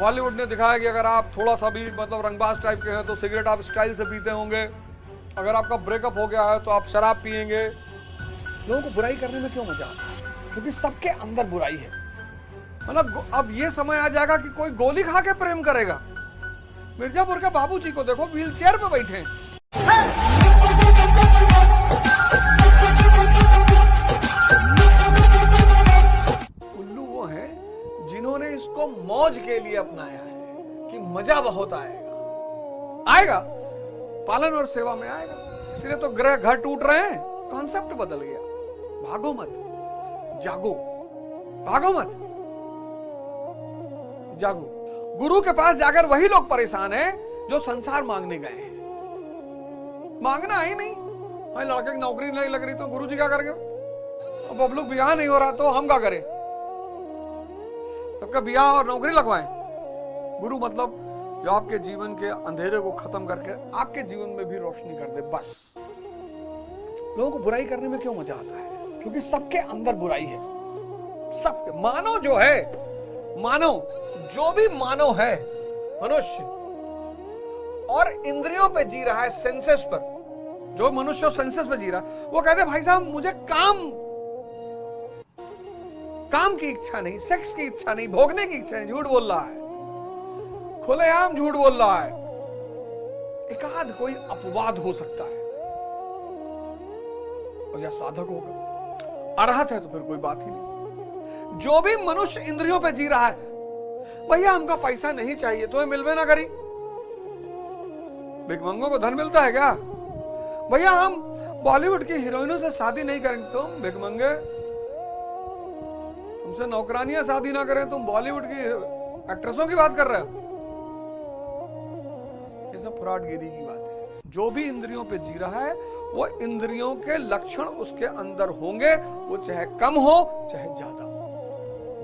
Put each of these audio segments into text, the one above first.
बॉलीवुड ने दिखाया कि अगर आप थोड़ा सा भी मतलब रंगबाज टाइप के हैं तो सिगरेट आप स्टाइल से पीते होंगे, अगर आपका ब्रेकअप हो गया है तो आप शराब पिएंगे। लोगों को बुराई करने में क्यों मजा आता है? क्योंकि सबके अंदर बुराई है। मतलब अब ये समय आ जाएगा कि कोई गोली खा के प्रेम करेगा। मिर्जापुर के बाबूजी को देखो, व्हीलचेयर पे बैठे हैं। उल्लू वो है जिन्होंने इसको मौज के लिए अपनाया है कि मजा बहुत आएगा, पालन और सेवा में आएगा। इसलिए तो ग्रह घर टूट रहे हैं, कॉन्सेप्ट बदल गया। भागो मत, जागो, भागो मत, जागो। गुरु के पास जाकर वही लोग परेशान हैं जो संसार मांगने गए हैं। मांगना ही नहीं, भाई लड़के की नौकरी नहीं लग रही तो गुरु जी क्या करेंगे? अब बबलू ब्याह नहीं हो रहा तो हम क्या करें? सबका ब्याह और नौकरी लगवाएं। गुरु मतलब जो आपके जीवन के अंधेरे को खत्म करके आपके जीवन में भी रोशनी कर दे, बस। लोगों को बुराई करने में क्यों मजा आता है? क्योंकि सबके अंदर बुराई है। सबके मानव जो है, मानव जो भी मानव है, मनुष्य और इंद्रियों पे जी रहा है, सेंसेस पर, जो मनुष्य सेंसेस पे जी रहा है, वो कहते हैं भाई साहब मुझे काम की इच्छा नहीं, सेक्स की इच्छा नहीं, भोगने की इच्छा नहीं। झूठ बोल रहा है, खुलेआम झूठ बोल रहा है। एकाध कोई अपवाद हो सकता है और या साधक होगा, अरहत है तो फिर कोई बात ही नहीं। जो भी मनुष्य इंद्रियों पे जी रहा है, भैया हमका पैसा नहीं चाहिए, तुम्हें मिलवे ना करी। भिखमंगों को धन मिलता है क्या? भैया हम बॉलीवुड की हीरोइनों से शादी नहीं करेंगे। तुम भिखमंगे, तुमसे नौकरानियां शादी ना करें, तुम बॉलीवुड की एक्ट्रेसों की बात कर रहे हो। ये सब फ्रॉडगिरी की बात है। जो भी इंद्रियों पे जी रहा है, वो इंद्रियों के लक्षण उसके अंदर होंगे, वो चाहे कम हो चाहे ज्यादा हो।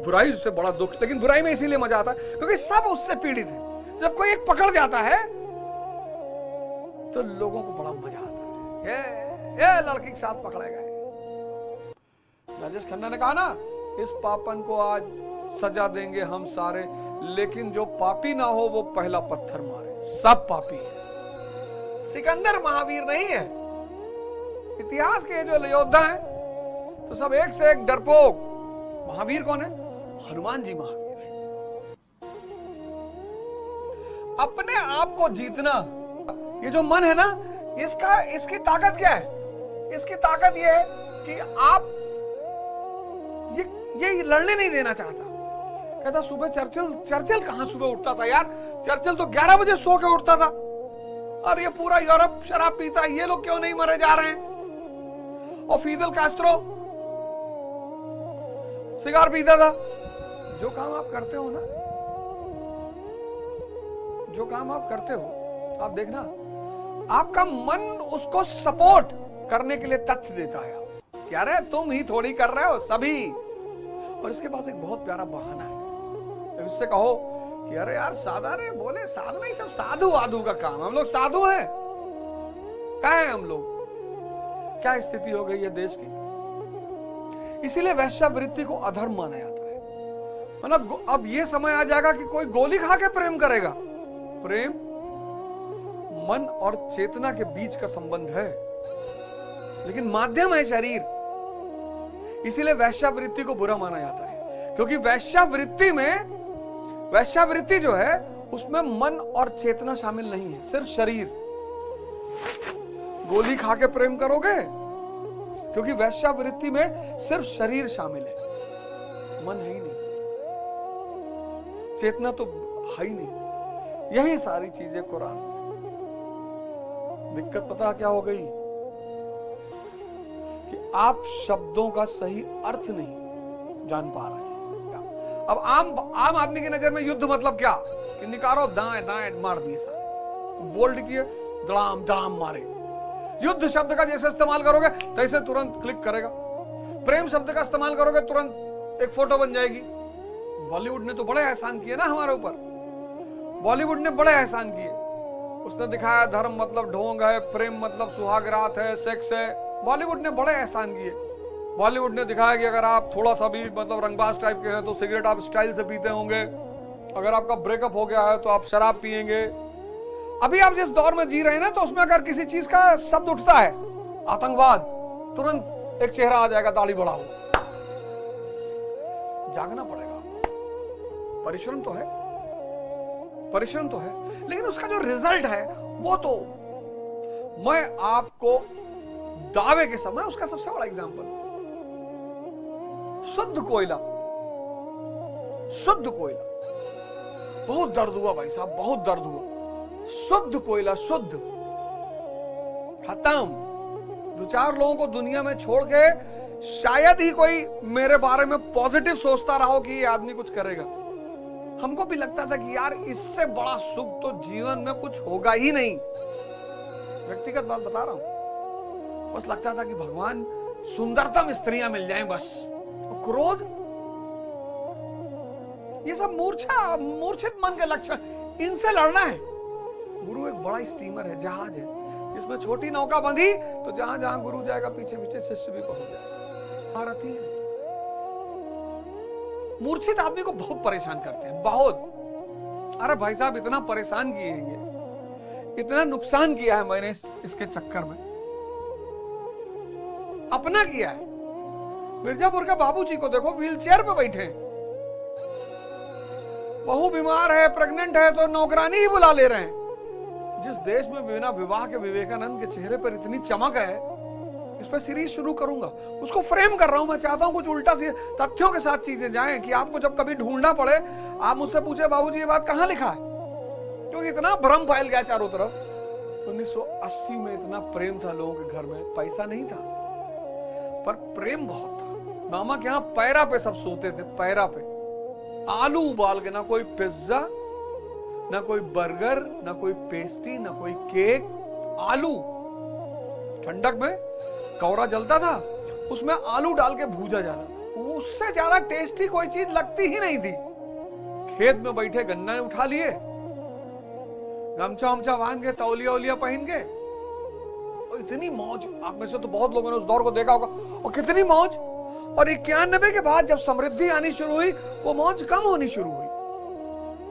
बुराई उससे बड़ा दुख, लेकिन बुराई में इसीलिए मजा आता है क्योंकि सब उससे पीड़ित है। जब कोई एक पकड़ जाता है तो लोगों को बड़ा मजा आता है। ये लड़की के साथ पकड़ा गया। राजेश खन्ना ने कहा ना, इस पापन को आज सजा देंगे हम सारे, लेकिन जो पापी ना हो वो पहला पत्थर मारे। सब पापी है। सिकंदर महावीर नहीं है। इतिहास के जो योद्धा हैं तो सब एक से एक डरपोक। महावीर कौन है? हनुमान जी महावीर है। अपने आप को जीतना, ये जो मन है ना, इसकी ताकत क्या है? इसकी ताकत ये है कि आप ये लड़ने नहीं देना चाहता। कहता सुबह चर्चिल कहां सुबह उठता था यार? चर्चिल तो 11 बजे सो के उठता था। और ये पूरा यूरोप शराब पीता है, ये लोग क्यों नहीं मरे जा रहे हैं? और फिदेल कास्ट्रो सिगार पीता था। जो काम आप करते हो ना, जो काम आप करते हो, आप देखना आपका मन उसको सपोर्ट करने के लिए तथ्य देता है। क्या रे तुम ही थोड़ी कर रहे हो, सभी। और इसके पास एक बहुत प्यारा बहाना है। जब इससे कहो कि अरे यार साधा रे, बोले साधु नहीं, सब साधु वाधु का काम। हम लोग साधु हैं? क्या है हम लोग? क्या स्थिति हो गई है देश की? इसीलिए वैश्यावृत्ति को अधर्म माना जाता है। मतलब अब ये समय आ जाएगा कि कोई गोली खा के प्रेम करेगा। प्रेम मन और चेतना के बीच का संबंध है, लेकिन माध्यम है शरीर। इसीलिए वैश्यावृत्ति को बुरा माना जाता है, क्योंकि वैश्यावृत्ति जो है उसमें मन और चेतना शामिल नहीं है, सिर्फ शरीर। गोली खा के प्रेम करोगे क्योंकि वैश्यावृत्ति में सिर्फ शरीर शामिल है, मन है ही नहीं, चेतना तो है ही नहीं। यही सारी चीजें कुरान में। दिक्कत पता क्या हो गई कि आप शब्दों का सही अर्थ नहीं जान पा रहे हैं। अब आम आदमी की नजर में युद्ध मतलब क्या कि निकारो दाएं दाएं मार दिए, सारे बोल्ड किए, दड़ाम दड़ाम मारे। युद्ध शब्द का जैसे इस्तेमाल करोगे तैसे तुरंत क्लिक करेगा। प्रेम शब्द का इस्तेमाल करोगे तुरंत एक फोटो बन जाएगी। बॉलीवुड ने तो बड़े एहसान किए ना हमारे ऊपर। बॉलीवुड ने बड़े एहसान किए। उसने दिखाया धर्म मतलब ढोंग है, प्रेम मतलब सुहागरात है, सेक्स है। बॉलीवुड ने बड़े एहसान किए। बॉलीवुड ने दिखाया कि अगर आप थोड़ा सा भी मतलब रंगबाज टाइप के हैं तो सिगरेट आप स्टाइल से पीते होंगे, अगर आपका ब्रेकअप हो गया है तो आप शराब पिएंगे। अभी आप जिस दौर में जी रहे हैं ना, तो उसमें अगर किसी चीज का शब्द उठता है, आतंकवाद, तुरंत एक चेहरा आ जाएगा, दाढ़ी बढ़ाओ। जागना पड़ेगा। परिश्रम तो है, परिश्रम तो है, लेकिन उसका जो रिजल्ट है वो तो मैं आपको दावे के समय, उसका सबसे बड़ा एग्जांपल, शुद्ध कोयला, शुद्ध कोयला, बहुत दर्द हुआ भाई साहब, बहुत दर्द हुआ। शुद्ध कोयला, शुद्ध, खत्म। 2-4 लोगों को दुनिया में छोड़ के शायद ही कोई मेरे बारे में पॉजिटिव सोचता रहा हो कि ये आदमी कुछ करेगा। हमको भी लगता था कि यार इससे बड़ा सुख तो जीवन में कुछ होगा ही नहीं। व्यक्तिगत बात बता रहा हूं। बस लगता था कि भगवान सुंदरतम स्त्रियां मिल जाएं बस। क्रोध, ये सब मूर्छित मन के लक्षण, इनसे लड़ना है। गुरु एक बड़ा स्टीमर है, जहाज है, जिसमें छोटी नौका बंधी तो जहां जहां गुरु जाएगा पीछे पीछे शिष्य भी पहुंच जाएगा। महारथी है। मूर्छित आदमी को बहुत परेशान करते हैं, बहुत। अरे भाई साहब, इतना परेशान किए हैं ये, इतना नुकसान किया है मैंने इसके चक्कर में, अपना किया है। मिर्जापुर के बाबूजी को देखो, व्हीलचेयर पे बैठे हैं। बहू बीमार है, प्रेग्नेंट है, तो नौकरानी ही बुला ले रहे हैं। जिस देश में बिना विवाह के विवेकानंद के चेहरे पर इतनी चमक है, इस पर सीरीज शुरू करूंगा। उसको फ्रेम कर रहा हूं। मैं चाहता हूं कुछ उल्टा सी तथ्यों के साथ चीजें जाएं कि आपको जब कभी ढूंढना पड़े, आप मुझसे पूछे बाबूजी ये बात कहां लिखा है, क्योंकि इतना भ्रम फैल गया चारों तरफ। 1980 में इतना प्रेम था लोगों के घर में, पैसा नहीं था पर प्रेम बहुत था। मामा के यहां पैरा पे सब सोते थे, पैरा पे आलू उबाल के, ना कोई पिज्जा, ना कोई बर्गर, ना कोई पेस्ट्री, ना कोई केक, आलू। ठंडक में कौरा जलता था, उसमें आलू डाल के भूजा जाना था। उससे ज्यादा टेस्टी कोई चीज लगती ही नहीं थी। खेत में बैठे गन्ना उठा लिए, गमछा उमछा बांध के, तौलिया उलिया पहन के, और इतनी मौज। आप में से तो बहुत लोगों ने उस दौर को देखा होगा, और कितनी मौज। और 91 के बाद जब समृद्धि आनी शुरू हुई, वो मौज कम होनी शुरू हुई।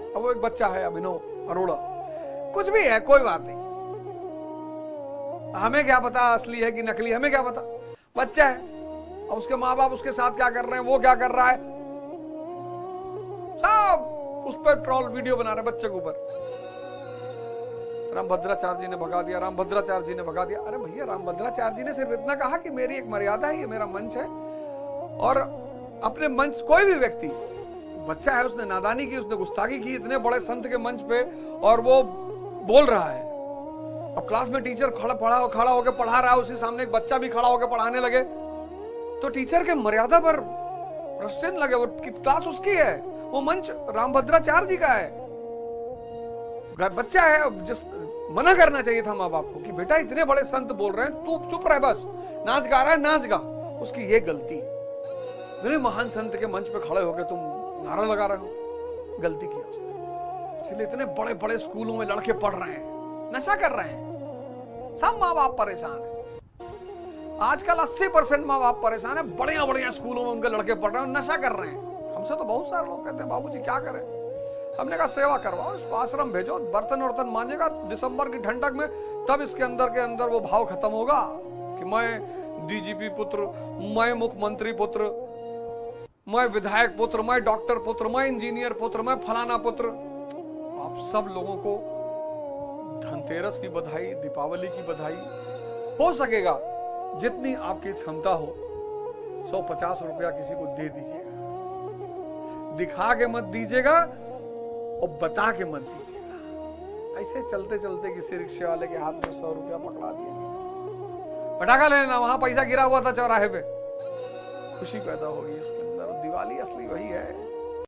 अब वो एक बच्चा है, अभिनव अरोड़ा, कुछ भी है, कोई बात नहीं, हमें क्या पता असली है कि नकली, हमें क्या पता, बच्चा है। और उसके माँ बाप उसके साथ क्या कर रहे हैं, वो क्या कर रहा है, सब उस पर ट्रोल वीडियो बना रहे बच्चे के ऊपर। रामभद्राचार्य जी ने भगा दिया, रामभद्राचार्य जी ने भगा दिया। अरे भैया, रामभद्राचार्य जी ने सिर्फ इतना कहा कि मेरी एक मर्यादा है, ये मेरा मंच है, और अपने मंच, कोई भी व्यक्ति, बच्चा है, उसने नादानी की, उसने गुस्ताखी की इतने बड़े संत के मंच पे, और वो बोल रहा है। अब क्लास में टीचर खड़ा होकर पढ़ा रहा है, उसी सामने एक बच्चा भी खड़ा होकर पढ़ाने लगे, तो टीचर के मर्यादा पर प्रश्न लगे। वो क्लास उसकी है, वो मंच रामभद्राचार्य जी का है। बच्चा है, जिस मना करना चाहिए था माँ बाप को कि बेटा इतने बड़े संत बोल रहे हैं, तू चुप रह, बस नाच गा रहा है, नाच गा। उसकी ये गलती है। इतने महान संत के मंच पे खड़े होकर तुम नारा लगा रहे हो, गलती की उसने। इसलिए इतने बड़े बड़े स्कूलों में लड़के पढ़ रहे हैं, नशा कर रहे हैं, सब माँ बाप परेशान है। आजकल 80% माँ बाप परेशान है, बढ़िया बढ़िया स्कूलों में उनके लड़के पढ़ रहे हैं, नशा कर रहे हैं। हमसे तो बहुत सारे लोग कहते हैं बाबूजी क्या करें, हमने कहा सेवा करवाओ, इसको आश्रम भेजो, बर्तन वर्तन मांजेगा दिसंबर की ठंडक में, तब इसके अंदर वो भाव खत्म होगा कि मैं डीजीपी पुत्र, मैं मुख्यमंत्री पुत्र, मैं विधायक पुत्र, मैं डॉक्टर पुत्र, मैं इंजीनियर पुत्र, मैं फलाना पुत्र। आप सब लोगों को धनतेरस की बधाई, दीपावली की बधाई। हो सकेगा जितनी आपकी क्षमता हो 150 रुपया किसी को दे दीजिएगा, दिखा के मत दीजिएगा और बता के मत दीजिएगा। ऐसे चलते चलते किसी रिक्शे वाले के हाथ में 100 रुपया पकड़ा दिया, पटाखा लेना, वहां पैसा गिरा हुआ था चौराहे पे, खुशी पैदा होगी इसके अंदर। दिवाली असली वही है।